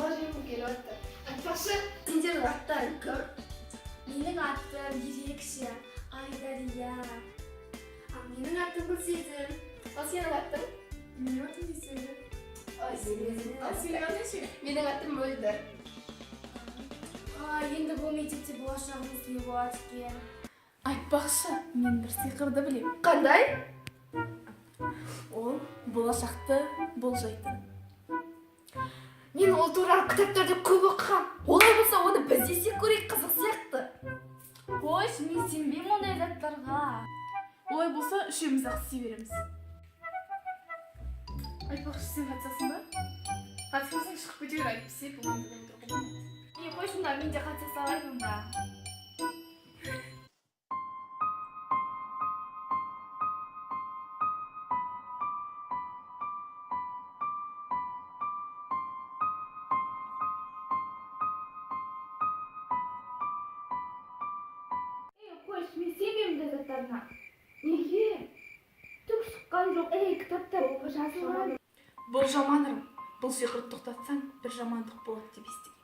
Мажем келіпті. Айтпақшы, сендердің аттарың кім? Менің аттым ерекше, Айдария. Менің аттым Гүлсезім. Ал сенің аттың? Менің атым Гүлсезім. Ал сенің аттың ше? Менің аттым Мөлдір. Енді бұл мектепте болашағымыз не болады екен? Айтпақшы, мен бір сиқырды білем. Қандай? Ол болашақты болжайтын. Мен ол туралы кітаптарды көп оқығам. Олай болса оны біз есе көрейік, қызық сияқты. Қойш, мен сенбеймін ондай заттарға. Олай болса, үшеуміз-ақ істей береміз. Айтпақшы, сен қатысасың ба? Қатыспасаң шығып кете бер, әйтпесе бұл енді отыруға болмайды. Қой шында, мен де қатыса салайын онда. Қойш, мен сенбеймін де заттарына. Неге? Түк шыққан жоқ. Кітапта жазылған. Бұл жаманырым. Бұл сиқырды тоқтатсаң, бір жамандық болады деп естігем.